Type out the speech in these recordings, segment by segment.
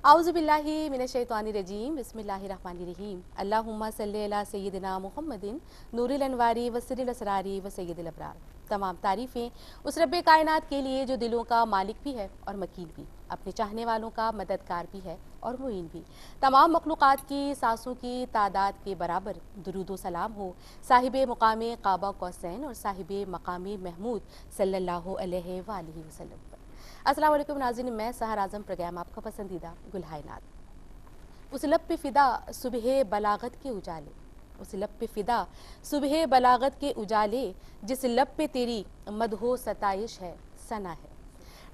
आउज़ु बिल्लाहि मिनश्शैतानिर्रजीम बिस्मिल्लाहिर्रहमानिर्रहीम अल्लाहुम्मा सल्लि अला सय्यिदिना मुहम्मदिन नूरिल अनवारी व सिर्रिल असरारी व सय्यिदिल अबरार। तमाम तारीफ़ें उस रब्बे कायनात के लिए जो दिलों का मालिक भी है और मकीन भी, अपने चाहने वालों का मददगार भी है और मुईन भी। तमाम मखलूक़ात की सांसों की तादाद के बराबर दुरूद व सलाम हो साहिबे मुकामे काबा कौसैन और साहिबे मकामे महमूद सल्लल्लाहु अलैहि वसल्लम पर। अस्सलाम वालेकुम नाज़रीन, मैं सहर आज़म प्रोग्राम आपका पसंदीदा गुलहाय नात। उस लब पे फ़िदा सुबह बलागत के उजाले, उस लब पे फ़िदा सुबह बलागत के उजाले, जिस लब पे तेरी मदहो सताइश है सना है।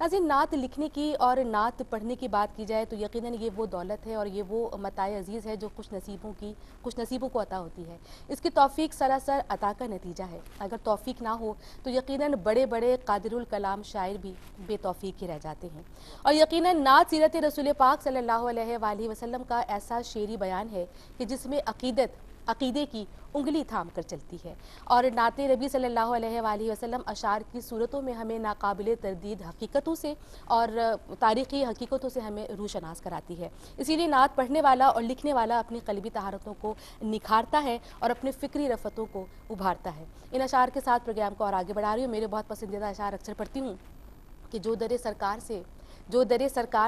नाज़रीन, नात लिखने की और नात पढ़ने की बात की जाए तो यकीनन ये वो दौलत है और ये वो मताए अज़ीज़ है जो खुश नसीबों को अता होती है। इसकी तौफ़ीक सरासर अता का नतीजा है। अगर तौफ़ीक ना हो तो यकीनन बड़े बड़े कादिरुल कलाम शायर भी बेतौफ़ीक ही रह जाते हैं। और यकीनन नात सीरत रसूल पाक सल्लल्लाहु अलैहि वसल्लम का ऐसा शेरी बयान है कि जिसमें अक़ीदे की उंगली थाम कर चलती है। और नाते नबी सल्लल्लाहु अलैहि वसल्लम अशार की सूरतों में हमें नाकाबिले तरदीद हकीकतों से और तारीख़ी हकीकतों से हमें रूशनास कराती है। इसीलिए नात पढ़ने वाला और लिखने वाला अपनी क़ल्बी तहारतों को निखारता है और अपने फ़िक्री रफ़तों को उभारता है। इन अशार के साथ प्रोग्राम को और आगे बढ़ा रही हूँ। मेरे बहुत पसंदीदा अशार अक्सर पढ़ती हूँ कि जो दरे सरकार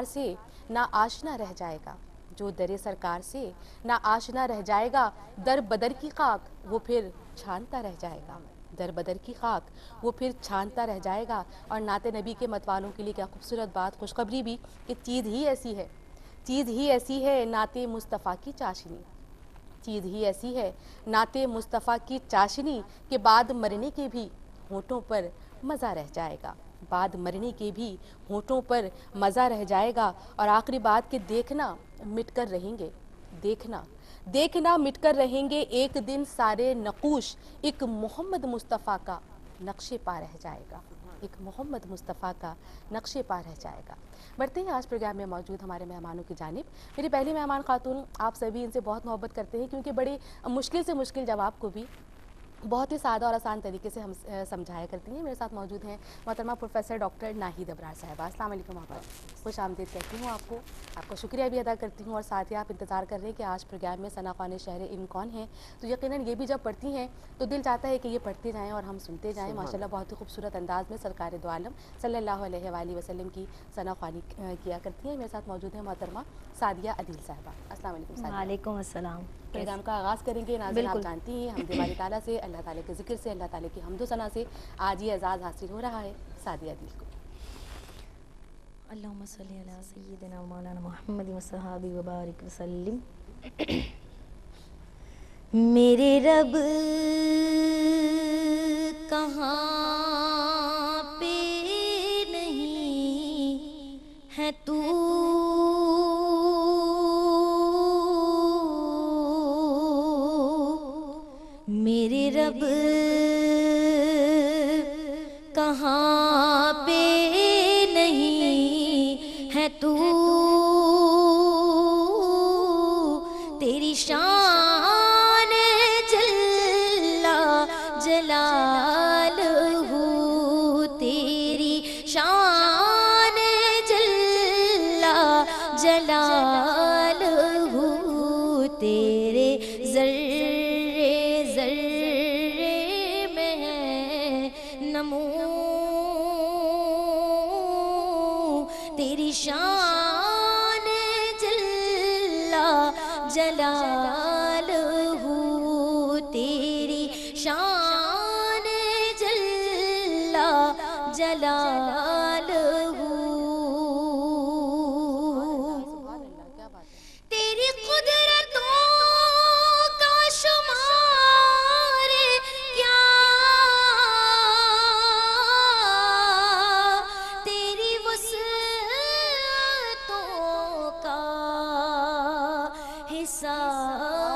से ना आशना रह जाएगा, जो दरे सरकार से ना आशना रह जाएगा, दर बदर की खाक वो फिर छानता रह जाएगा, दर बदर की खाक वो फिर छानता रह जाएगा। और नाते नबी के मत वालों के लिए क्या खूबसूरत बात, खुशखबरी भी कि चीज़ ही ऐसी है नाते मुस्तफ़ा की चाशनी, चीज़ ही ऐसी है नाते मुस्तफ़ा की चाशनी के बाद मरने के भी होठों पर मज़ा रह जाएगा, बाद मरने के भी होठों पर मज़ा रह जाएगा। और आखिरी बात कि देखना मिटकर रहेंगे एक दिन सारे नकूश, एक मोहम्मद मुस्तफ़ा का नक्शे पा रह जाएगा, एक मोहम्मद मुस्तफ़ा का नक्शे पा रह जाएगा। बढ़ते हैं आज प्रोग्राम में मौजूद हमारे मेहमानों की जानिब। मेरी पहली मेहमान खातून, आप सभी इनसे बहुत मोहब्बत करते हैं क्योंकि बड़े मुश्किल से मुश्किल जवाब को भी बहुत ही सादा और आसान तरीके से हम समझाया करती हैं। मेरे साथ मौजूद हैं मोहतरमा प्रोफेसर डॉक्टर नाहिद अबरार साहिबा। अस्सलाम वालेकुम आप, खुश आमदीद कहती हूँ आपको, आपका शुक्रिया भी अदा करती हूँ। और साथ ही आप इंतज़ार कर रहे हैं कि आज प्रोग्राम में सना ख़ान शहर इन कौन हैं, तो यकीनन ये भी जब पढ़ती हैं तो दिल चाहता है कि ये पढ़ते जाएँ और हम सुनते जाएँ। माशाल्लाह बहुत ही खूबसूरत अंदाज़ में सरकार दो आलम सल्लल्लाहु अलैहि वसल्लम की सना ख़ानी किया करती हैं। मेरे साथ मौजूद है मोहतरमा सादिया अदील साहिबा। अस्सलाम वालेकुम। वालेकुम अस्सलाम। प्रोग्राम का आगाज़ करेंगे। नाज़रीन, आप जानती हैं हम बारी ताला से, अल्लाह ताला के ज़िक्र से, अल्लाह ताला की हम्दो सना से आज ये एजाज़ हासिल हो रहा है सादिया दिल को। अल्लाहुम्मा सल्ली अला सय्यिदिना मौलाना मुहम्मद व सहाबी व बारिक वसल्लिम। मेरे रब कहाँ पे नहीं है तू, मेरे रब कहाँ पे नहीं है तू, तेरी शान जल्ला जलालहू, तेरी शान जल्ला जलालहू, तेरे ज़र्रे ज़र्रे में है नमो, तेरी शान जल्ला जलालहू, तेरी शान जल्ला जलालहू, तेरी कुदरतों का शुमार क्या, तेरी वुसअतों का हिसाब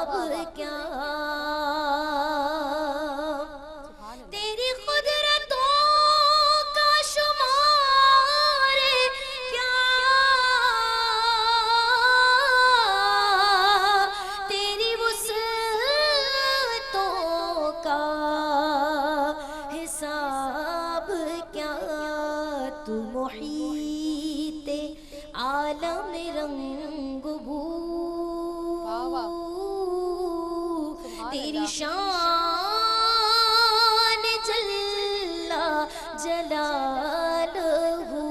आलम रंग बू वाह वाह तेरी शान जल्ला जलालहू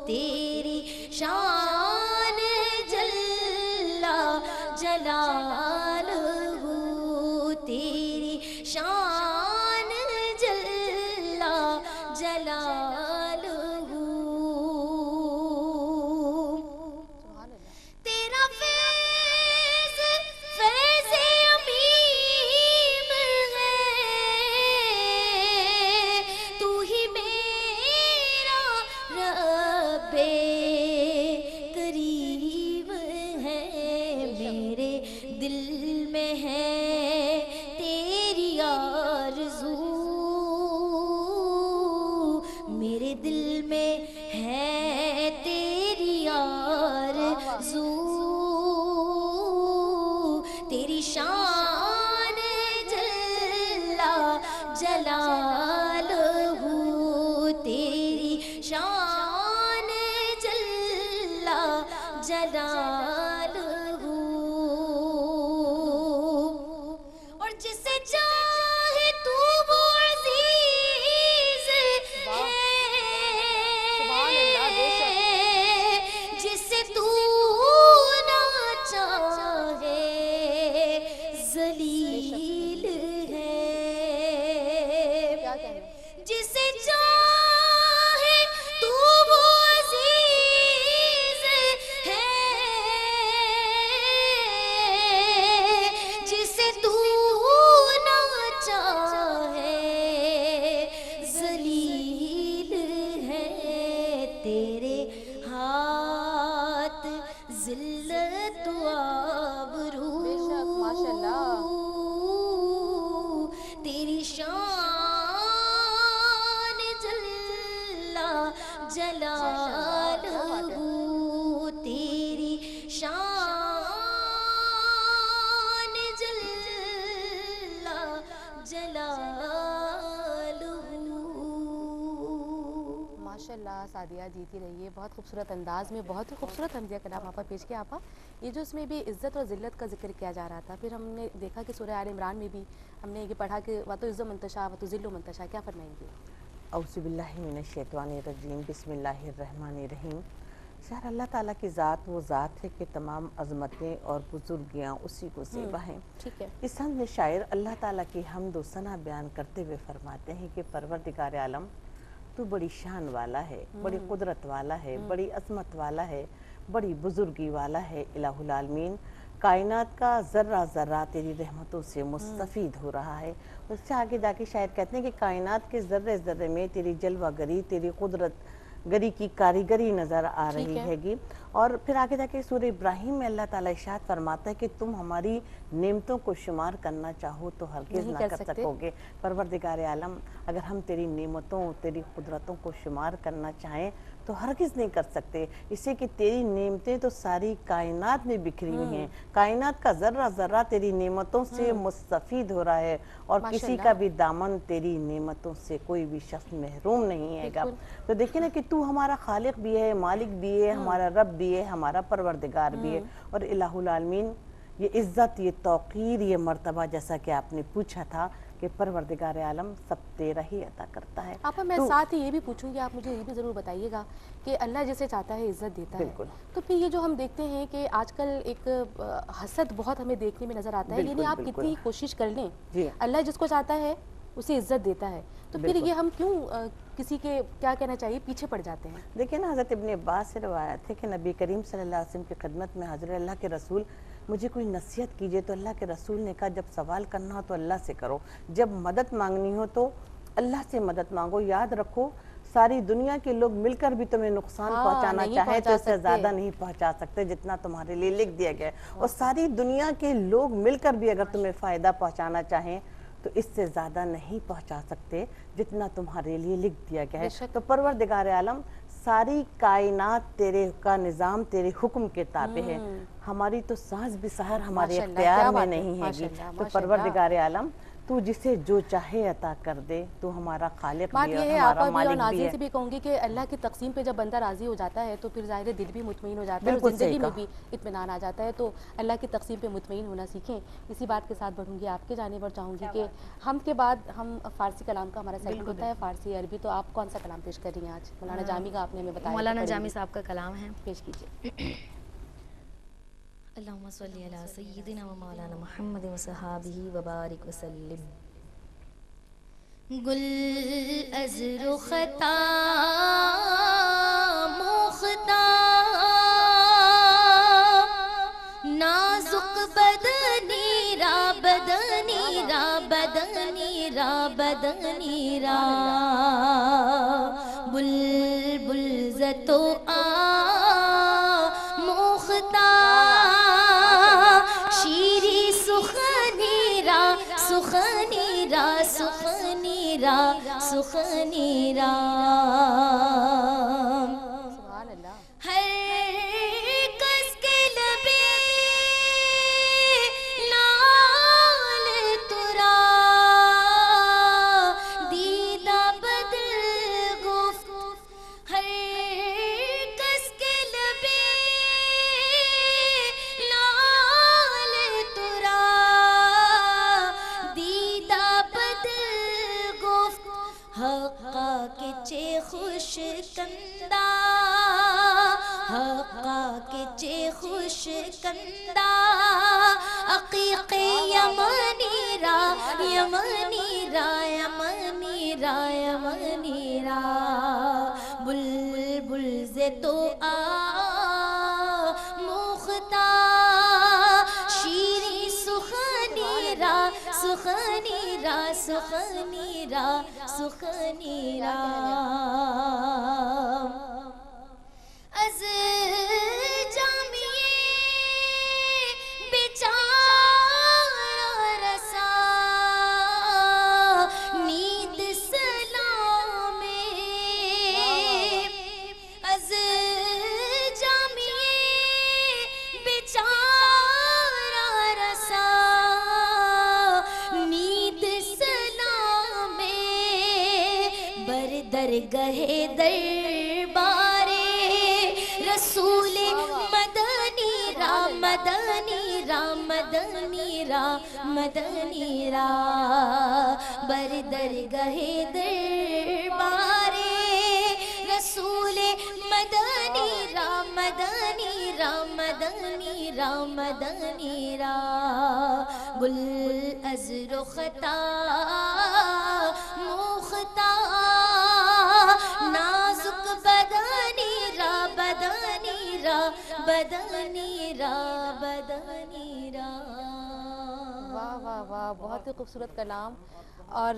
तेरी शान जल्ला जलालहू तेरी शान जल्ला जलालहू तेरा फैज़ फैज़ अमीम है तू ही मेरा रब्बे करीम है मेरे दिल में है तेरी आरज़ू मेरे दिल में है तेरी आरज़ू तेरी शान जल्ला जलालहू तेरी शान जल्ला जलालहू और जिसे चाहे तू वो अज़ीज़ सुभान अल्लाह, बेशक। है जिसे तू ना चाहे ज़लील है क्या कहना जिसे चाहे तू वो अज़ीज़ है जिसे तू ना चाहे ज़लील है तेरे हाथ ज़िल्लत व आबरू बेशक, माशाल्लाह। तेरी शान जल्ला जलालहू तेरी शान जल्ला जलालहू माशाल्लाह सादिया जीती रही है, बहुत खूबसूरत अंदाज में बहुत ही खूबसूरत हमदिया कलाम आपा पेश किया। आपा ये जो इसमें भी इज़्ज़त और ज़िल्लत का जिक्र किया जा रहा था, फिर हमने देखा कि सूरह आल इमरान में भी हमने ये पढ़ा कि व तो इज़्ज़ो मंतशा व तो ज़िल्लु मंतशा, क्या फरमाएंगे? औज़ुबिल्लाहि मिनश्शैतानिर्रजीम बिस्मिल्लाहिर्रहमानिर्रहीम। यार अल्लाह ताला की ज़ात वो ज़ात है कि तमाम अज़मतें और बुज़ुर्गियाँ उसी को ज़ेबा हैं। ठीक है। इस हम्द में शायर अल्लाह ताला की हम्द व सना बयान करते हुए फरमाते हैं कि परवरदिगार आलम तू बड़ी शान वाला है, बड़ी कुदरत वाला है, बड़ी अज़मत वाला है, बड़ी बुज़ुर्गी वाला है। इलाहुल आलमीन कायनात का ज़र्रा ज़र्रा तेरी रहमतों से मुस्तफ़ीद हो रहा है। उससे आगे जाके शायद कहते हैं कि कायनात के ज़र्रे ज़र्रे में तेरी जलवागरी तेरी कुदरत गरी की कारीगरी नज़र आ रही हैगी। और फिर आगे जाके सूरह इब्राहिम में अल्लाह ताला इरशाद फरमाता है कि तुम हमारी नेमतों को शुमार करना चाहो तो हरगिज़ ना कर सकोगे। परवरदिगार आलम अगर हम तेरी नेमतों तेरी कुदरतों को शुमार करना चाहें तो हरगिज़ नहीं कर सकते, इससे कि तेरी नेमतें तो सारी कायनात में बिखरी हुई हैं। कायनात का ज़र्रा ज़र्रा तेरी नेमतों से मुस्तफ़ीद हो रहा है और किसी का भी दामन तेरी नेमतों से कोई भी शख्स महरूम नहीं हैगा। तो देखिए ना कि तू हमारा खालिक भी है, मालिक भी है, हमारा रब भी है, हमारा परवरदिगार भी है। और इलाहुल आलमीन ये इज़्ज़त, ये तौक़ीर, ये मर्तबा जैसा कि आपने पूछा था कि परवरदिगार आलम सब तेरा ही अता करता है। आपा मैं साथ ही ये भी पूछूंगी, आप मुझे ये भी ज़रूर बताइएगा कि अल्लाह जिसे चाहता है इज़्ज़त देता है, तो फिर ये जो हम देखते हैं कि आजकल एक हसद बहुत हमें देखने में नज़र आता है, यानी आप कितनी कोशिश कर लें अल्लाह जिसको चाहता है उसे इज़्ज़त देता है, तो फिर ये हम क्यों किसी के क्या कहना चाहिए पीछे पड़ जाते हैं? देखिए ना, हज़रत इब्न अब्बास से रवायत है कि नबी करीम सल्लल्लाहु अलैहि वसल्लम की खिदमत में हाज़िर अल्लाह के रसूल मुझे कोई नसीहत कीजिए, तो अल्लाह के रसूल ने कहा जब सवाल करना हो तो अल्लाह से करो, जब मदद मांगनी हो तो अल्लाह से मदद मांगो। याद रखो सारी दुनिया के लोग मिलकर भी तुम्हें नुकसान पहुंचाना चाहे तो इससे ज़्यादा नहीं पहुंचा सकते जितना तुम्हारे लिए लिख दिया गया है। और सारी दुनिया के लोग मिलकर भी अगर तुम्हें फ़ायदा पहुंचाना चाहें तो इससे ज़्यादा नहीं पहुंचा सकते जितना तुम्हारे लिए लिख दिया गया है। तो परवरदिगार आलम सारी कायनात तेरे का निज़ाम तेरे हुक्म के ताबे है, हमारी तो सांस भी सहर हमारे इख्तियार में नहीं हैगी। तो परवरदिगार आलम تو جسے جو چاہے عطا کر دے، تو ہمارا خالق بات بھی یہ ہے ہے اور آپا ہمارا بھی اور مالک بھی ناظرین ہے۔ سے بھی کہوں گی کہ اللہ کی تقسیم پہ جب بندہ راضی ہو جاتا ہے تو پھر ظاہر ہے دل بھی مطمئن ہو جاتا ہے اور بالکل زندگی صحیح میں کہا۔ بھی اطمینان آ جاتا ہے۔ تو اللہ کی تقسیم پہ مطمئن ہونا سیکھیں۔ اسی بات کے ساتھ بڑھوں گی آپ کے جانب اور چاہوں گی کہ حمد کے بعد ہم فارسی کلام کا ہمارا سیگمنٹ ہوتا ہے، فارسی عربی، تو آپ کون سا کلام پیش کر رہی ہیں آج؟ مولانا جامی کا آپ نے ہمیں بتایا کہ مولانا پڑھیں جامی گی۔ صاحب کا کلام ہے۔ پیش کیجیے۔ اللہم صلی علی سیدنا و مولانا محمد و صحابہ وبارک وسلم۔ گل از رختا مختہ نازک بدنی را بدنی را بدنی را بدنی را بلبل زتو مختہ شیری سخنی را سخنی را سخنی را سخنی را سبحان اللہ۔ ہر کس کے لبے لال ترا دیدہ بدل گفت، ہر کس کے لبے لال ترا دیدہ بدل گفت، حقا کے چے خوش کندہ حقا کے چے خوش کندہ عقیق یمنی را یمنی را یمنی را یمنی را بلبل ز تو مختہ شیریں سخنی را سخنی را سخنی را سخنی را از جامیے بیچارہ رسا نیند سلام از جامیے بیچارہ رسا نیند سلام بردرگہ دربار رسول مدنی را مدنی را مدنی را مدنی را بردرگہ دربار رسول مدنی را مدنی را مدنی را مدنی را گل از رختا مختہ نازک بدنی را بدنی را بدنی را بدنی را۔ واہ واہ واہ، بہت ہی خوبصورت کلام۔ اور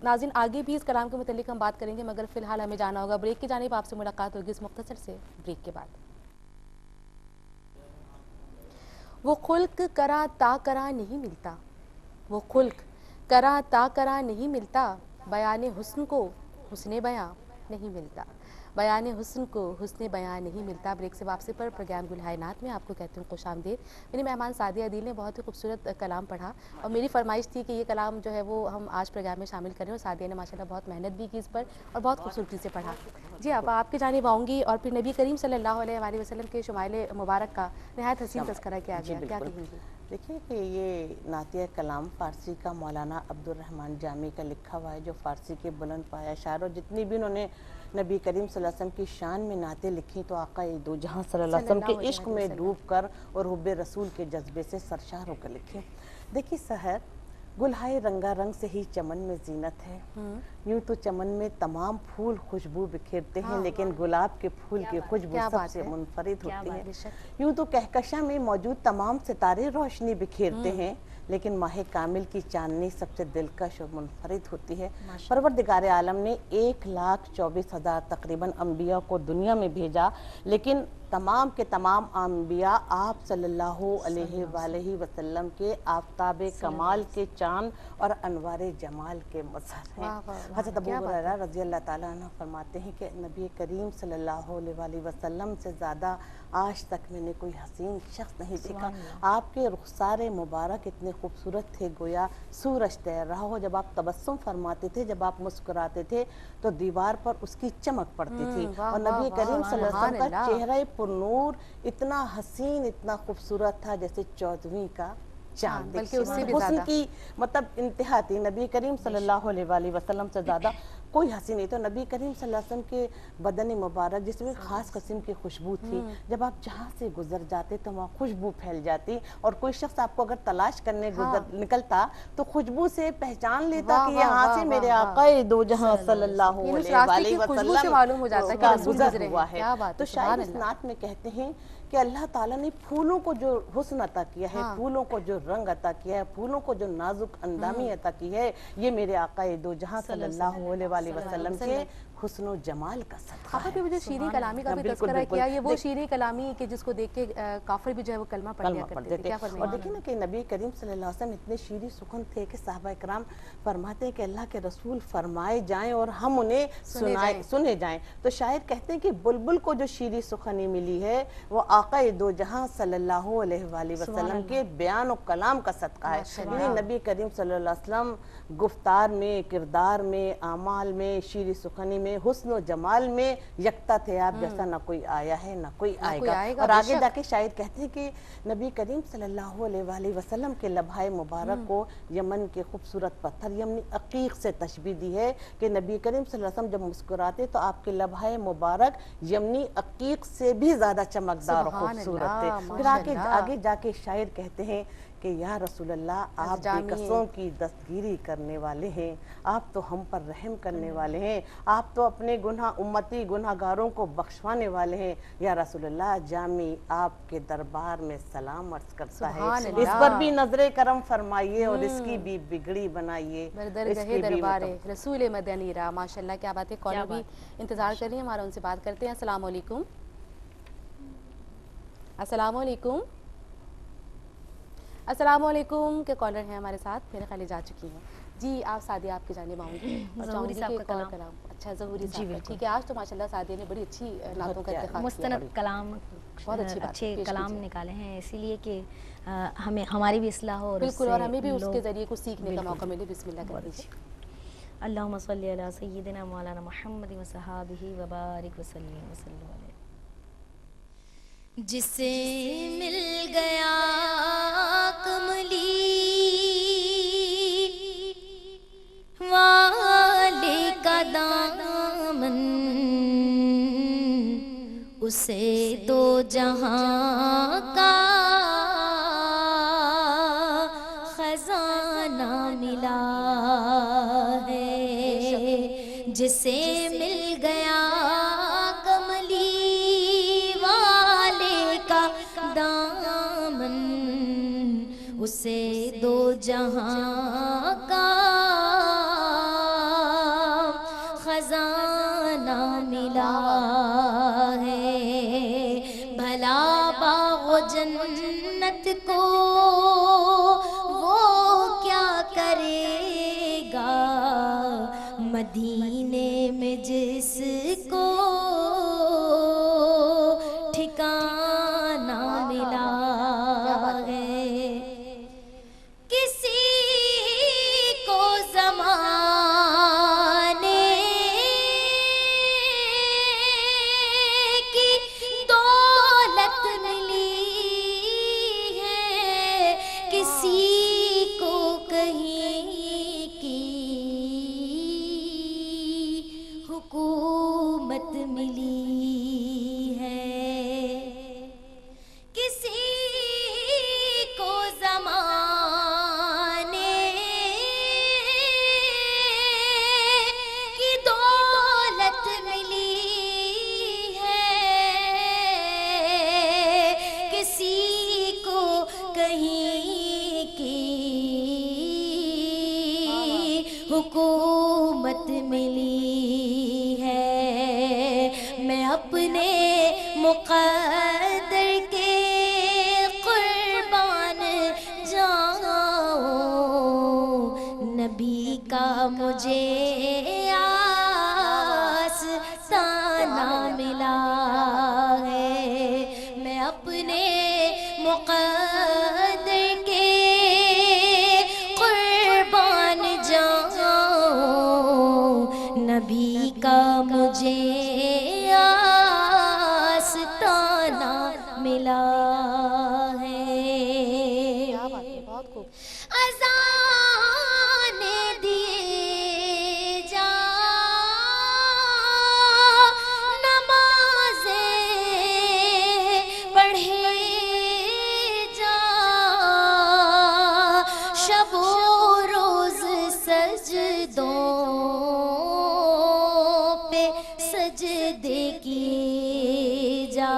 ناظرین آگے بھی اس کلام کے متعلق ہم بات کریں گے، مگر فی الحال ہمیں جانا ہوگا بریک کی جانب۔ آپ سے ملاقات ہوگی اس مختصر سے بریک کے بعد۔ وہ خلق کرا تا کرا نہیں ملتا، وہ خلق کرا تا کرا نہیں ملتا، بیان حسن کو حسن بیاں نہیں ملتا، بیان حسن کو حسن بیان نہیں ملتا۔ بریک سے واپسی پر پروگرام گلہائے نعت میں آپ کو کہتے ہیں خوش آمدید۔ میری مہمان سعدیہ عدیل نے بہت ہی خوبصورت کلام پڑھا اور میری فرمائش تھی کہ یہ کلام جو ہے وہ ہم آج پروگرام میں شامل کریں، اور سعدیہ نے ماشاءاللہ بہت محنت بھی کی اس پر اور بہت خوبصورتی سے پڑھا۔ جی آپ کی جانب آؤں گی اور پھر نبی کریم صلی اللہ علیہ وآلہ وسلم کے شمائل مبارک کا نہایت حسین تذکرہ کیا گیا، کیا کہیں گی؟ دیکھیے کہ یہ نعتیہ کلام فارسی کا مولانا عبد الرحمن جامی کا لکھا ہوا ہے، جو فارسی کے بلند پایہ شاعر، اور جتنی بھی انہوں نے نبی کریم صلی اللہ علیہ وسلم کی شان میں نعتیں لکھی تو آقا دو جہاں صلی اللہ علیہ وسلم کے عشق میں ڈوب کر اور حب رسول کے جذبے سے سرشار ہو کر لکھی۔ دیکھیے سحر، گلہائے رنگا رنگ سے ہی چمن میں زینت ہے، یوں تو چمن میں تمام پھول خوشبو بکھیرتے ہیں، لیکن گلاب کے پھول کی خوشبو سب سے منفرد ہوتی ہے۔ یوں تو کہکشاں میں موجود تمام ستارے روشنی بکھیرتے ہیں، لیکن ماہ کامل کی چاندنی سب سے دلکش اور منفرد ہوتی ہے۔ پروردگار عالم نے 1,24,000 تقریباً انبیاء کو دنیا میں بھیجا، لیکن تمام کے تمام انبیاء آپ صلی اللہ علیہ وآلہ وسلم کے آفتاب کمال کے چاند اور انوار جمال کے مظہر ہیں۔ حضرت ابو ہریرہ رضی اللہ تعالیٰ عنہ فرماتے ہیں کہ نبی کریم صلی اللہ علیہ وآلہ وسلم سے زیادہ آج تک میں نے کوئی حسین شخص نہیں دیکھا۔ آپ کے رخسار مبارک اتنے خوبصورت تھے گویا سورج تیر رہا ہو۔ جب آپ تبسم فرماتے تھے، جب آپ مسکراتے تھے تو دیوار پر اس کی چمک پڑتی تھی، اور نبی کریم صلی اللہ علیہ وسلم کا چہرہ پر نور اتنا حسین، اتنا خوبصورت تھا جیسے 14ویں کا چاند۔ بلکہ اس سے بھی حسن زیادہ کی مطلب انتہا تھی۔ نبی کریم صلی اللہ علیہ وآلہ وسلم سے زیادہ کوئی حسین نہیں۔ تو نبی کریم صلی اللہ علیہ وسلم کے بدن مبارک جس میں خاص قسم کی خوشبو تھی، جب آپ جہاں سے گزر جاتے تو وہاں خوشبو پھیل جاتی، اور کوئی شخص آپ کو اگر تلاش کرنے نکلتا تو خوشبو سے پہچان لیتا کہ یہاں سے میرے آقا دو جہاں صلی اللہ علیہ وآلہ وسلم کا گزر ہوا ہے۔ تو شاید اس نعت میں کہتے ہیں کہ اللہ تعالیٰ نے پھولوں کو جو حسن عطا کیا ہے، پھولوں کو جو رنگ عطا کیا ہے، پھولوں کو جو نازک اندامی عطا کی ہے، یہ میرے آقا دو جہاں صلی اللہ علیہ وآلہ وسلم کے حسن و جمال کا صدقہ ہے۔ آپ نے مجھے شیریں کلامی کا بھی تذکرہ کیا، یہ وہ شیریں کلامی کہ جس کو دیکھ کے کافر بھی جو ہے وہ کلمہ پڑھ لیا کرتے تھے۔ اور دیکھیں نا کہ نبی کریم صلی اللہ علیہ وسلم اتنے شیریں سخن تھے کہ صحابہ کرام فرماتے ہیں کہ اللہ کے رسول فرمائے جائیں اور ہم انہیں سنے جائیں۔ تو شاید کہتے ہیں کہ بلبل کو جو شیریں سخنی ملی ہے وہ آقا دو جہاں صلی اللہ علیہ وآلہ وسلم کے بیان و کلام کا صدقہ ہے۔ یعنی نبی کریم صلی اللہ علیہ وسلم گفتار میں، کردار میں، اعمال میں، شیریں سخنی میں، حسن و جمال میں یکتا تھے۔ آپ جیسا نہ کوئی آیا ہے نہ کوئی آئے گا۔ اور آگے جا کے شاید کہتے ہیں کہ نبی کریم صلی اللہ علیہ وآلہ وسلم کے لبھائے مبارک کو یمن کے خوبصورت پتھر یمنی عقیق سے تشبیہ دی ہے کہ نبی کریم صلی اللہ علیہ وسلم جب مسکراتے تو آپ کے لبھائے مبارک یمنی عقیق سے بھی زیادہ چمکدار اور خوبصورت تھے۔ پھر آگے جا کے شاعر کہتے ہیں کہ یا رسول اللہ آپ بے کسوں کی دستگیری کرنے والے ہیں، آپ تو ہم پر رحم کرنے والے ہیں، آپ تو اپنے امتی گناہ گاروں کو بخشوانے والے ہیں۔ یا رسول اللہ جامی آپ کے دربار میں سلام عرض کرتا ہے، اس پر بھی نظر کرم فرمائیے اور اس کی بھی بگڑی بنائیے۔ بردرگہ دربار رسول مدنی را، ماشاءاللہ کیا بات ہے۔ کالر بھی انتظار کر رہی ہیں ہمارا، ان سے بات کرتے ہیں۔ السلام علیکم۔ السلام علیکم۔ السلام علیکم کے کالر ہیں ہمارے ساتھ، میرے خیال جا چکی ہیں جی۔ آپ سعدیہ آپ کی جانب آؤں گی اور چاہوں گی کہ کال کراؤں۔ اچھا ظہوری صاحب کا، ٹھیک ہے۔ آج تو ماشاءاللہ سعدیہ نے بڑی اچھی نعتوں کا انتخاب کیا، مستند کلام، بہت اچھے کلام نکالے ہیں، اسی لیے کہ ہمیں ہماری بھی اصلاح ہو، بالکل، اور ہمیں بھی اس کے ذریعے کچھ سیکھنے کا موقع ملے۔ بسم اللہ کر دیجیے۔ اللہم صلی علی سیدنا مولانا محمد و صحابہ وبارک وسلم وسلم علیہ۔ جسے مل گیا کملی والے کا دامن، اسے دو جہاں کا خزانہ ملا ہے۔ جسے مل گیا اسے دو جہاں کا خزانہ ملا ہے۔ بھلا باغ و جنت کو وہ کیا کرے گا، مدینے میں جس کو ٹھکانہ ملا ہے۔ حکومت ملی ہے۔ میں اپنے مقدر मुक़द्दर के कुर्बान जाऊं, नबी का मुझे आस्ताना मिला है। क्या बात है, बहुत खूब। अज़ाने दिए जा, नमाज़ें पढ़े जा, शब ओ रोज़ सजदों पे सजदे किए जा।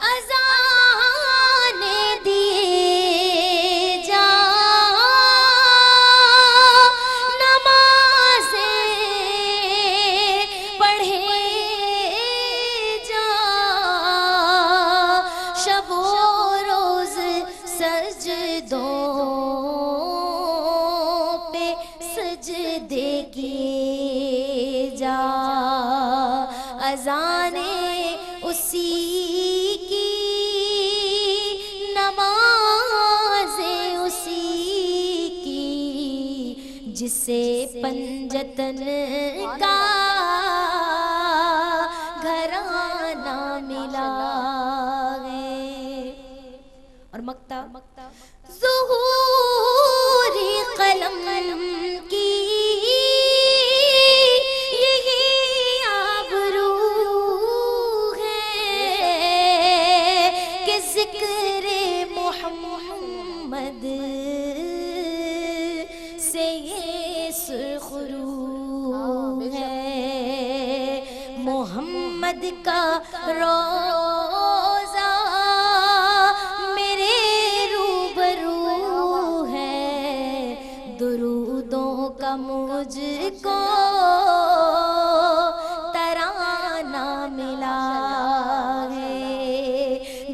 अज़ाने दिए जा, नमाज़ें पढ़े जा, शब ओ रोज़ सजदों पे सजदे किए जा। अज़ाने उसी की, नमाज़ें उसी की, जिसे पंजतन का घराना मिला है। और मक्ता ज़ुहूरी कलम की यही आबरू है कि ज़िक्र मोहम्मद से ये सुरखरू है। मोहम्मद का रोज़ा मेरे रूबरू है, दुरूदों का मुझको तराना मिला है।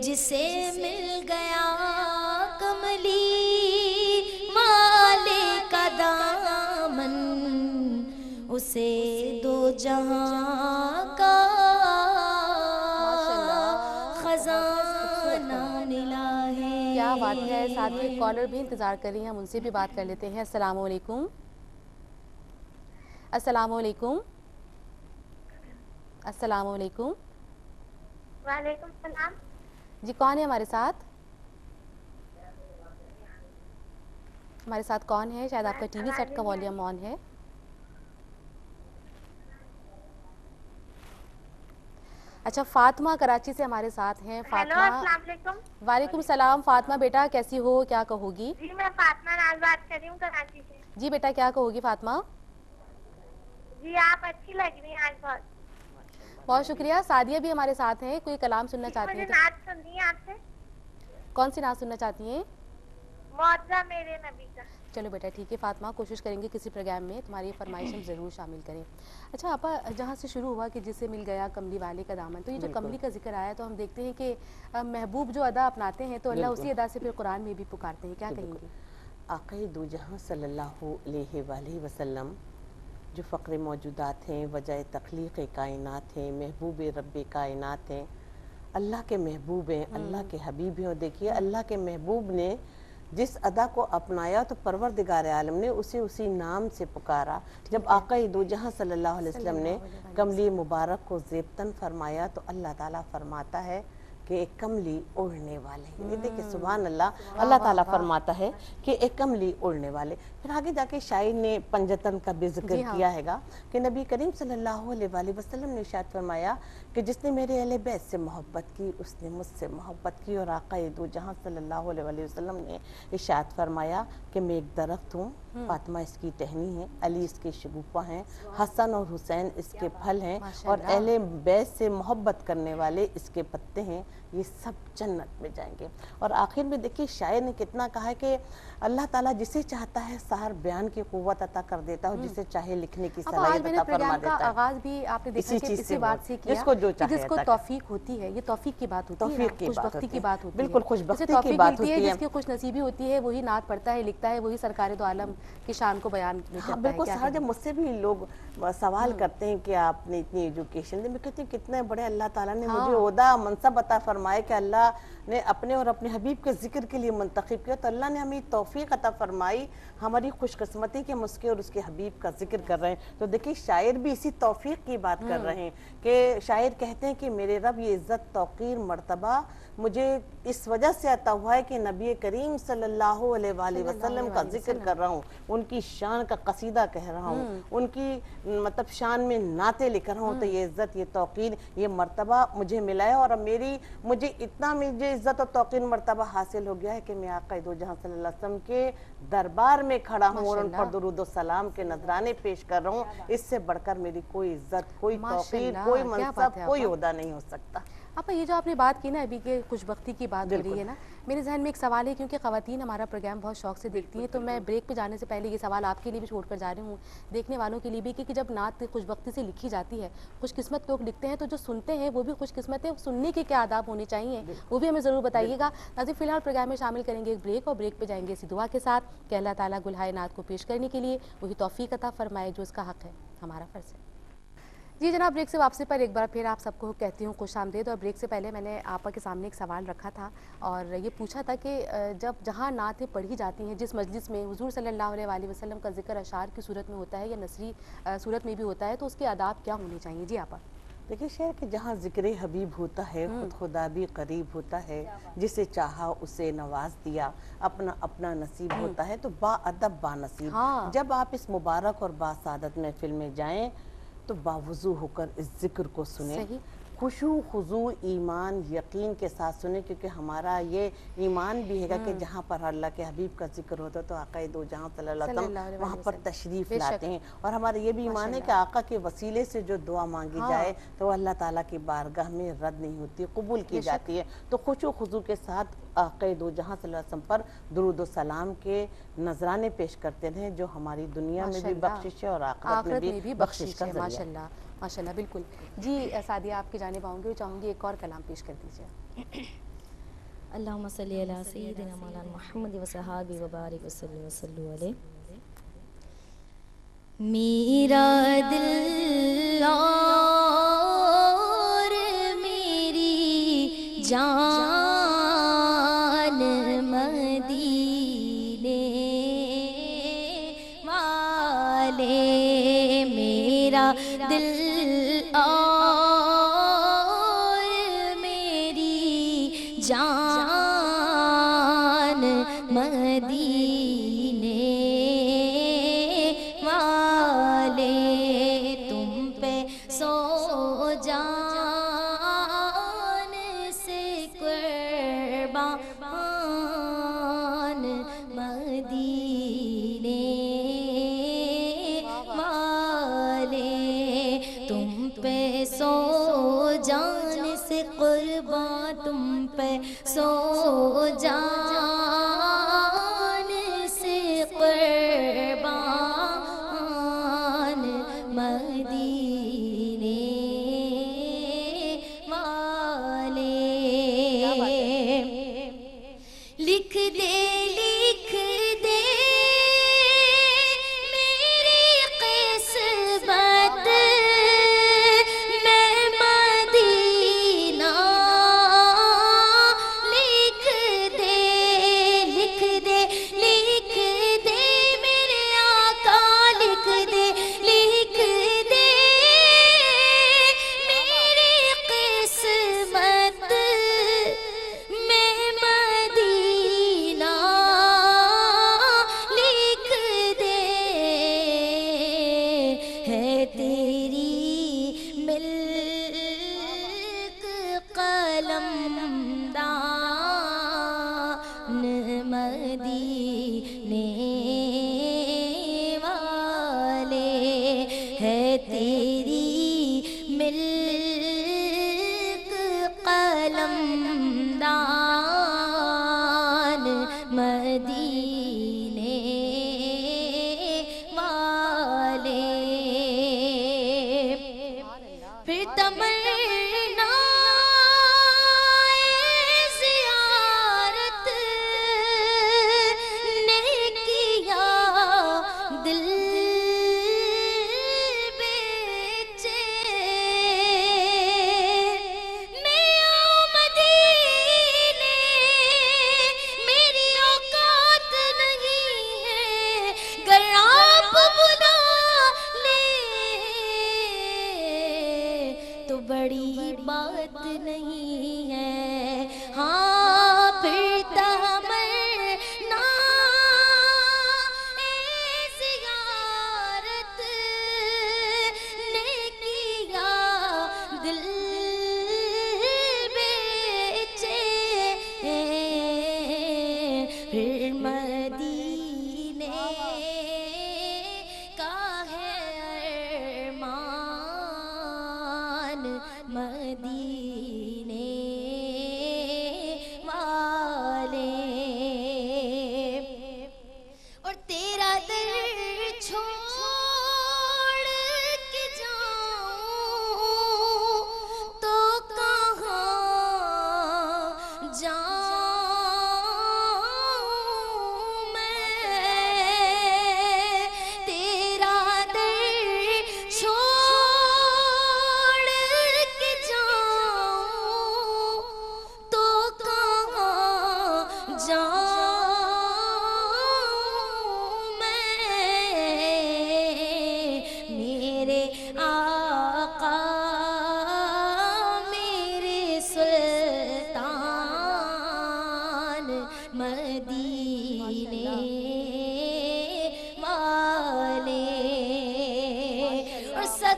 जिसे मिल गया कमली माले का दामन, उसे दो जहां का खजाना मिला है। क्या बात है। साथ में एक कॉलर भी इंतजार कर रही हैं, हम उनसे भी बात कर लेते हैं। अस्सलाम वालेकुम। अस्सलाम वालेकुम। अस्सलाम वालेकुम। वालेकुम सलाम। जी कौन है हमारे साथ? हमारे साथ कौन है? शायद आपका टीवी सेट का वॉल्यूम ऑन है। अच्छा, फातिमा कराची से हमारे साथ हैं। हेलो, फातिमा। अस्सलाम वालेकुम। वालेकुम सलाम। फातिमा बेटा कैसी हो, क्या कहोगी? जी मैं फातिमा नाज बात कर रही हूँ कराची से। जी बेटा क्या कहोगी फातिमा? जी आप अच्छी लग रही हैं आज बहुत। बहुत शुक्रिया। सादिया भी हमारे साथ हैं, कोई कलाम सुनना चाहती मुझे हैं? नाच सुननी है आपसे। कौन सी नाच सुनना चाहती हैं? मौजा मेरे नबी का। चलो बेटा ठीक है फातिमा, कोशिश करेंगे किसी प्रोग्राम में तुम्हारी ये फरमाइश हम ज़रूर शामिल करें। अच्छा आपा, जहाँ से शुरू हुआ कि जिसे मिल गया कमली वाले का दामन, तो ये जो कमली का जिक्र आया तो हम देखते हैं कि महबूब जो अदा अपनाते हैं तो अल्लाह उसी अदा से फिर कुरान में भी पुकारते हैं। क्या कहेंगे? आक़ाए दो जहां सल्लल्लाहु अलैहि वसल्लम जो फ़क्र मौजूदात हैं, वजह तख्लीक़ कायनात हैं, महबूब रब कायनात हैं, अल्लाह के महबूब हैं, अल्लाह के हबीब हैं। और देखिए अल्लाह के महबूब ने जिस अदा को अपनाया तो परवरदिगार आलम ने उसे उसी नाम से पुकारा। जब आक़ाए दो जहां सल्लल्लाहु अलैहि वसल्लम ने कमली मुबारक को ज़ेबतन फरमाया तो अल्लाह ताला फरमाता है कि एक कमली उड़ने वाले। ये देखिए सुभान अल्लाह, अल्लाह ताला फरमाता है कि एक कमली उड़ने वाले। फिर आगे जाके शायर ने पंजतन का भी जिक्र किया हैगा कि नबी करीम सल्लल्लाहु अलैहि वसल्लम ने इरशाद फरमाया कि जिसने मेरे अहले बैत से मोहब्बत की उसने मुझसे मोहब्बत की। और आक़ाए दो जहां सल्लल्लाहु अलैहि वसल्लम ने इरशाद फरमाया कि मैं एक दरख्त हूँ, फातिमा इसकी टहनी है, अली इसके शगुफा हैं, हसन और हुसैन इसके फल हैं, और अहले बैत से मोहब्बत करने वाले इसके पत्ते हैं, ये सब जन्नत में जाएंगे। और आखिर में देखिए शायर ने कितना कहा है कि अल्लाह ताला जिसे चाहता है सार बयान की कुव्वत अता कर देता है, और जिसे चाहे लिखने की सलाहियत अता फरमा देता है। आगाज भी आपने देखा कि इसी बात से किया, जिसको जो चाहे जिसको तौफीक होती है, ये तौफीक की बात होती है, खुशबख्ती की बात होती है, बिल्कुल खुशबख्ती तौफीक की बात मिलती होती है। जिसकी खुश नसीबी होती है वही नात पढ़ता है, लिखता है, वही सरकार दो आलम کی شان کو بیان نہیں ہاں کرتا ہے. بالکل کیا سارا. جب مجھ سے بھی لوگ سوال کرتے ہیں کہ آپ نے اتنی ایجوکیشن دی, میں کہتی ہوں کتنے بڑے اللہ تعالیٰ نے مجھے عہدہ منصب عطا فرمائے کہ اللہ نے اپنے اور اپنے حبیب کے ذکر کے لیے منتخب کیا, تو اللہ نے ہمیں توفیق عطا فرمائی. ہماری خوش قسمتی کہ ہم اس کے اور اس کے حبیب کا ذکر کر رہے ہیں. تو دیکھیں شاعر بھی اسی توفیق کی بات کر رہے ہیں کہ شاعر کہتے ہیں کہ میرے رب یہ عزت توقیر مرتبہ مجھے اس وجہ سے عطا ہوا ہے کہ نبی کریم صلی اللہ علیہ وآلہ وسلم کا ذکر کر رہا ہوں, ان کی شان کا قصیدہ کہہ رہا ہوں, ان کی مطلب شان میں نعتیں لکھ رہا ہوں. تو یہ عزت, یہ توقیر, یہ مرتبہ مجھے ملا ہے. اور اب مجھے اتنا عزت اور توقیر مرتبہ حاصل ہو گیا ہے کہ میں آقا دو جہاں صلی اللہ علیہ وسلم کے دربار میں کھڑا ہوں اور ان پر درود و سلام کے نذرانے پیش کر رہا ہوں. اس سے بڑھ کر میری کوئی عزت, کوئی توقیر, کوئی منصب, کوئی عہدہ نہیں ہو سکتا. آپا یہ جو آپ نے بات کی نا ابھی کہ خوش بختی کی بات ہو رہی ہے نا, میرے ذہن میں ایک سوال ہے, کیونکہ خواتین ہمارا پروگرام بہت شوق سے دیکھتی ہیں, تو میں بریک پہ جانے سے پہلے یہ سوال آپ کے لیے بھی چھوڑ کر جا رہی ہوں, دیکھنے والوں کے لیے بھی, کہ جب نعت خوش بختی سے لکھی جاتی ہے, خوش قسمت لوگ لکھتے ہیں, تو جو سنتے ہیں وہ بھی خوش قسمت ہیں, سننے کے کیا آداب ہونے چاہیے وہ بھی ہمیں ضرور بتائیے گا. ناظرین فی الحال پروگرام میں شامل کریں گے ایک بریک, اور بریک پہ جائیں گے اسی دعا کے ساتھ کہ اللہ تعالیٰ گلہائے نعت کو پیش کرنے کے لیے وہی توفیق عطا فرمائے جو اس کا حق ہے, ہمارا فرض ہے. جی جناب, بریک سے واپسی پر ایک بار پھر آپ سب کو کہتی ہوں خوش آمدید. اور بریک سے پہلے میں نے آپا کے سامنے ایک سوال رکھا تھا اور یہ پوچھا تھا کہ جہاں نعتیں پڑھی جاتی ہیں, جس مجلس میں حضور صلی اللہ علیہ وآلہ وسلم کا ذکر اشعار کی صورت میں ہوتا ہے یا نثری صورت میں بھی ہوتا ہے, تو اس کے آداب کیا ہونے چاہیے؟ جی آپا. دیکھیں شعر کہ جہاں ذکر حبیب ہوتا ہے خود خدا بھی قریب ہوتا ہے, جسے چاہا اسے نواز دیا, اپنا اپنا نصیب ہوتا ہے, تو با ادب با نصیب. جب آپ اس مبارک اور با سعادت محفل میں جائیں تو باوضو ہو کر اس ذکر کو سنیں, خشوع خضوع ایمان یقین کے ساتھ سنیں, کیونکہ ہمارا یہ ایمان بھی ہے کہ جہاں پر اللہ کے حبیب کا ذکر ہوتا ہے تو آقا دو جہاں صلی اللہ علیہ وسلم وہاں پر تشریف لاتے ہیں. اور ہمارا یہ بھی ایمان ہے کہ آقا کے وسیلے سے جو دعا مانگی جائے تو اللہ تعالیٰ کی بارگاہ میں رد نہیں ہوتی, قبول کی جاتی ہے. تو خشوع خضوع کے ساتھ آقا دو جہاں صلی اللہ علیہ وسلم پر درود و سلام کے نذرانے پیش کرتے ہیں, جو ہماری دنیا میں بھی بخشش ہے اور آخرت میں بھی بخشش کا ذریعہ. ماشاءاللہ ماشاءاللہ, بالکل. جی سعدیہ, آپ کی جانب آؤں گی, چاہوں گی ایک اور کلام پیش کر دیجیے. اللہم صلی علی سیدنا مولانا محمد و صحابہ و بارک وسلم وصلو علیہ. میرا دل اور میری جان مدینے والے, میرا دل اور میری جان مدینے والے, تم پہ سو جان سے قربان مدینے والے, تم پہ سو جان سے قربان, تم پہ سو جان سے قربان مدینے والے. لکھ دے لکھ دے میری قسمت میں مدینہ, لکھ دے لکھ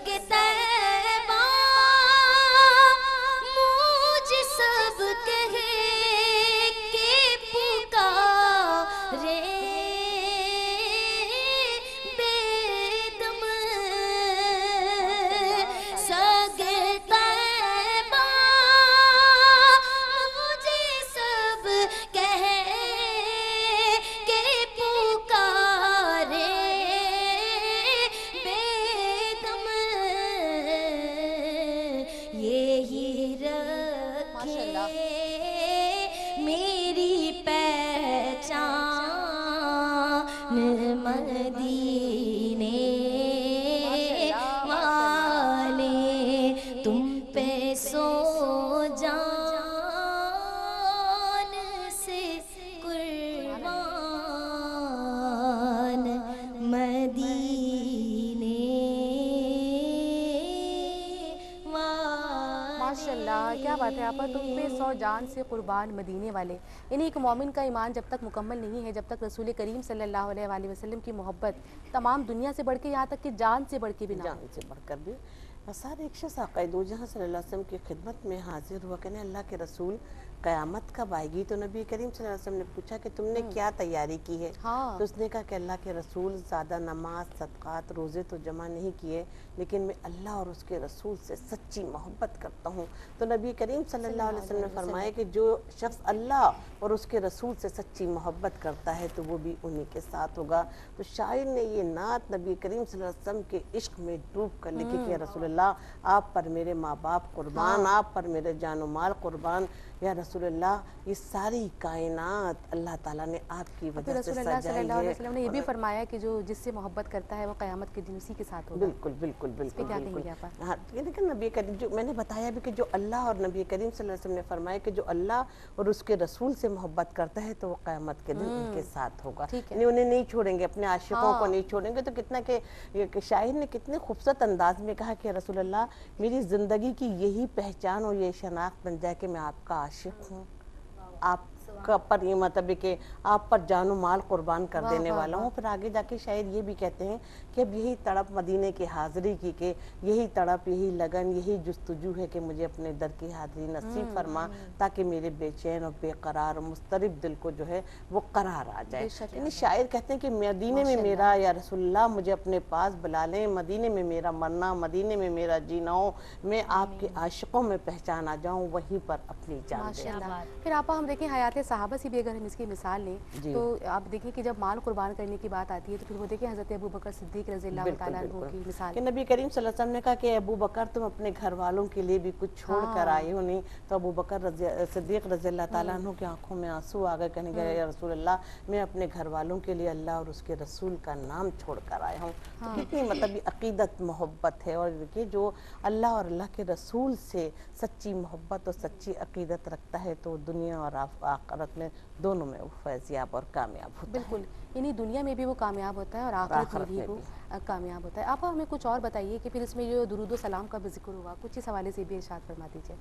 सगे तैबा मुझ सब कहे के पुकारे बेदम सगे तैबा मुझे सब कहे के पुकारे बेदम यही रखे मेरी पहचान मदीने वाले तुम पे सो जान से कुर्बान मदीने वाले। माशाल्लाह, क्या बात है आपा, तुम पे 100 जान से कुर्बान मदीने वाले। यानी एक मोमिन का ईमान जब तक मुकम्मल नहीं है, जब तक रसूल करीम सल्लल्लाहु अलैहि वसल्लम की मोहब्बत तमाम दुनिया से बढ़ के, यहाँ तक कि जान से बढ़ के भी ना हो। जान से बढ़कर भी सारे एक शख्स आक़ाए दो जहां सल्लल्लाहु अलैहि वसल्लम की खिदमत में हाजिर हुआ, कहने अल्लाह के रसूल क़यामत कब आएगी? तो नबी करीम सल्लल्लाहु अलैहि वसल्लम ने पूछा कि तुमने क्या तैयारी की है? हाँ। तो उसने कहा कि अल्लाह के रसूल ज़्यादा नमाज सदक़ात रोज़े तो जमा नहीं किए, लेकिन मैं अल्लाह और उसके रसूल से सच्ची मोहब्बत करता हूँ। तो नबी करीम सल्लल्लाहु अलैहि वसल्लम ने फरमाया कि जो शख्स अल्लाह और उसके रसूल से सच्ची मोहब्बत करता है तो वो भी उन्हीं के साथ होगा। तो शायर ने ये नात नबी करीम सल्लल्लाहु अलैहि वसल्लम के इश्क में डूब कर लिखी कि रसूलुल्लाह आप पर मेरे माँ बाप कुर्बान, आप पर मेरे जानो माल कुर्बान, या रसूलुल्लाह ये सारी कायनात अल्लाह ताला ने आपकी वजह से रसूलुल्लाह सजाई सल्लल्लाहु अलैहि है। वसल्लम ने ये भी फरमाया कि जो जिससे मोहब्बत करता है वो क़यामत के दिन उसी के साथ होगा। बिल्कुल बिल्कुल बिल्कुल क्या बिल्कुल। कहेंगे आप? हाँ, ये लेकिन नबी करीम जो मैंने बताया भी कि जो अल्लाह और नबी करीम सल्लल्लाहु अलैहि वसल्लम ने फरमाया कि जो अल्लाह और उसके रसूल से मोहब्बत करता है तो वो क़यामत के दिन उनके साथ होगा, ठीक है। यानी उन्हें नहीं छोड़ेंगे, अपने आशिकों को नहीं छोड़ेंगे। तो कितना के शायर ने कितने खूबसूरत अंदाज में कहा कि रसूलुल्लाह मेरी ज़िंदगी की यही पहचान और ये शनाख्त बन जाए कि मैं आपका आशिक हूँ, आप का पर ये मतलब है कि आप पर जानो माल कुर्बान कर देने वाला हूँ। फिर आगे जाके शायद ये भी कहते हैं कि अब यही तड़प मदीने की हाज़िरी की, कि यही तड़प, यही लगन, यही जुस्तजू है कि मुझे अपने दर की हाज़िरी नसीब फरमा, ताकि मेरे बेचैन और बेकरार और मुस्तरिब दिल को जो है वो करार आ जाए। यानी शायर कहते हैं कि मदीने में मेरा या रसूलुल्लाह मुझे अपने पास बुला लें, मदीने में मेरा मरना, मदीने में मेरा जीना हो, मैं आपके आशिकों में पहचान आ जाऊँ, वहीं पर अपनी जान दे। फिर आपा हम देखें हयात सहाबा से भी अगर हम इसकी मिसाल लें तो आप देखें कि जब माल कुर्बान करने की बात आती है तो फिर वो देखें हज़रत अबू बकर सिद्दीक़ रज़ियल्लाहु तआला अन्हु की मिसाल कि नबी करीम सल्लल्लाहु अलैहि वसल्लम ने कहा कि अबू बकर तुम अपने घर वालों के लिए भी कुछ छोड़ कर आए हो नहीं? तो अबू बकर सिद्दीक़ रज़ियल्लाहु तआला अन्हु की आंखों में आंसू आ गए, कहने लगे या रसूलल्लाह मैं अपने घर वालों के लिए अल्लाह और उसके रसूल का नाम छोड़ कर आया हूँ। तो कितनी मतलब अकीदत मोहब्बत है। और देखिए जो अल्लाह और अल्लाह के रसूल से सच्ची मोहब्बत और सच्ची अकीदत रखता है तो दुनिया और आखिरत में दोनों में वो फैज़याब और कामयाब होता है। बिल्कुल, यानी दुनिया में भी वो कामयाब होता है और आखिरत में भी वो कामयाब होता है। आप हमें कुछ और बताइए कि फिर इसमें जो दुरूद सलाम का भी जिक्र हुआ, कुछ इस हवाले से भी इरशाद फरमा दीजिए।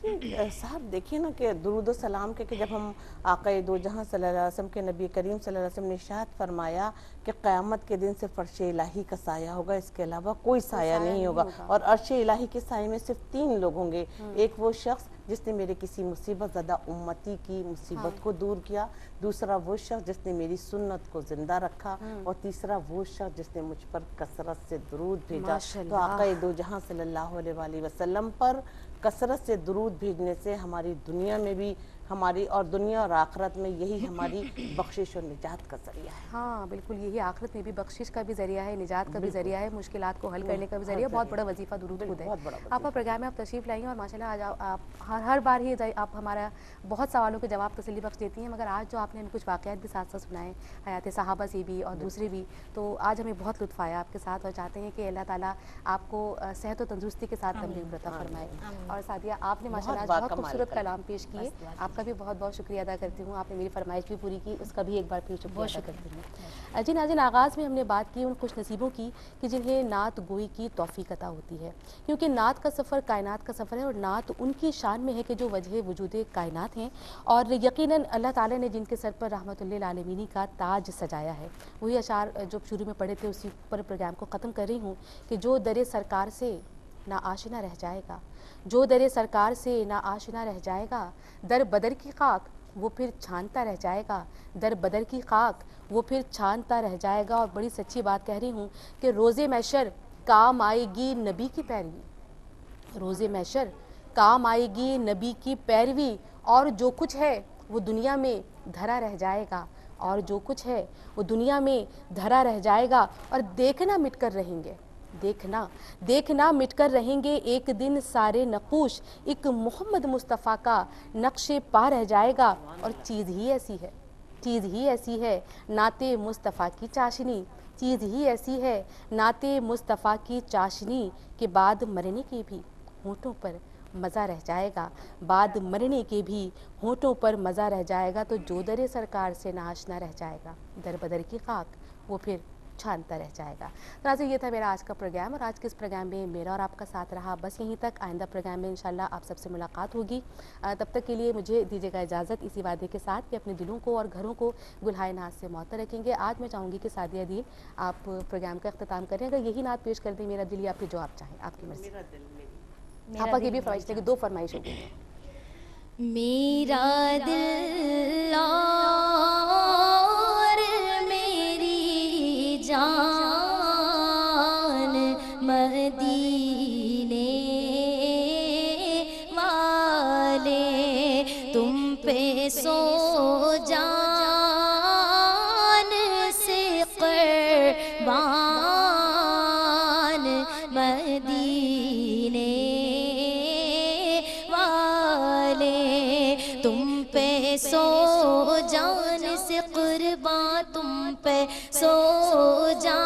साहब देखिए ना कि दुरूद सलाम के कि जब हम आक़ाए दो जहां सल्लल्लाहु अलैहि वसल्लम के नबी करीम सल्लल्लाहु अलैहि वसल्लम ने इरशाद फरमाया कि क़यामत के दिन सिर्फ अर्श इलाही का साया होगा, इसके अलावा कोई साया नहीं होगा। और अर्श इलाही के साये में सिर्फ 3 लोग होंगे, एक वो शख्स जिसने मेरे किसी मुसीबत ज़दा उम्मती की मुसीबत को दूर किया, दूसरा वो शख्स जिसने मेरी सुन्नत को जिंदा रखा, और तीसरा वो शख्स जिसने मुझ पर कसरत से दुरूद भेजा। तो आक़ाए दो जहां सल्लल्लाहु अलैहि वसल्लम पर कसरत से दुरूद भेजने से हमारी दुनिया में भी हमारी और दुनिया और आखिरत में यही हमारी बख्शिश और निजात का जरिया है। हाँ बिल्कुल, यही आखिरत में भी बख्शिश का भी जरिया है, निजात का भी जरिया है, मुश्किलात को हल करने का भी जरिया। बहुत बड़ा वजीफा दुरूद खुद है। आप प्रोग्राम में आप तशरीफ़ लाई और माशाल्लाह आज आप हर बार ही आप हमारा बहुत सवालों के जवाब तसल्ली बख्श देती हैं, मगर आज जो आपने हमें कुछ वाक़यात भी साथ साथ सुनाए हयात सहाबा से भी और दूसरे भी, तो आज हमें बहुत लुत्फ़ आया आपके साथ और चाहते हैं कि अल्लाह ताला आपको सेहत और तंदुरुस्ती के साथ तंबीह अता फरमाए। اور سعدیہ آپ نے ماشاءاللہ بہت بہت باکمال خوبصورت کلام۔ کلام پیش کیے، آپ کا بھی بہت بہت شکریہ ادا کرتی ہوں، آپ نے میری فرمائش بھی پوری کی، اس کا بھی ایک بار پھر شکریہ ادا کرتی ہوں۔ جی ناظرین، آغاز میں ہم نے بات کی ان خوش نصیبوں کی کہ جنہیں نعت گوئی کی توفیق عطا ہوتی ہے، کیونکہ نعت کا سفر کائنات کا سفر ہے، اور نعت ان کی شان میں ہے کہ جو وجہ وجود کائنات ہیں، اور یقیناً اللہ تعالیٰ نے جن کے سر پر رحمت للعالمین کا تاج سجایا ہے، وہی اشعار جو شروع میں پڑھے تھے اسی پر پروگرام کو ختم کر رہی ہوں کہ جو در سرکار سے نہ آشنا رہ جائے گا، جو در سرکار سے نہ آشنا رہ جائے گا، در بدر کی خاک وہ پھر چھانتا رہ جائے گا، در بدر کی خاک وہ پھر چھانتا رہ جائے گا۔ اور بڑی سچی بات کہہ رہی ہوں کہ روز محشر کام آئے گی نبی کی پیروی، روز محشر کام آئے گی نبی کی پیروی، اور جو کچھ ہے وہ دنیا میں دھرا رہ جائے گا، اور جو کچھ ہے وہ دنیا میں دھرا رہ جائے گا، اور دیکھنا مٹ کر رہیں گے، دیکھنا مٹ کر رہیں گے ایک دن سارے نقوش، ایک محمد مصطفیٰ کا نقش پا رہ جائے گا، اور چیز ہی ایسی ہے نعت مصطفیٰ کی چاشنی، چیز ہی ایسی ہے نعت مصطفیٰ کی چاشنی، کہ بعد مرنے کے بھی ہونٹوں پر مزہ رہ جائے گا، بعد مرنے کے بھی ہونٹوں پر مزہ رہ جائے گا۔ تو جو در سرکار سے نہ آشنا رہ جائے گا، در بدر کی خاک وہ پھر چھانتا رہ جائے گا۔ ناظرین، یہ تھا میرا آج کا پروگرام، اور آج کے اس پروگرام میں میرا اور آپ کا ساتھ رہا بس یہیں تک۔ آئندہ پروگرام میں انشاءاللہ آپ سب سے ملاقات ہوگی، تب تک کے لیے مجھے دیجیے گا اجازت، اسی وعدے کے ساتھ کہ اپنے دلوں کو اور گھروں کو گلہائے ناز سے معطر رکھیں گے۔ آج میں چاہوں گی کہ سعدیہ دین آپ پروگرام کا اختتام کریں، اگر یہی نعت پیش کر دیں، میرا دل، یا پھر جو آپ چاہیں، آپ کی مرضی۔ آپا کی بھی فرمائش ہے کہ 2 فرمائش ہوگی۔ میرا دل اور میری جان مدینے والے تم پہ سو جان سے قربان مدینے تم پہ سو جان سے قربان، تم پہ سو جان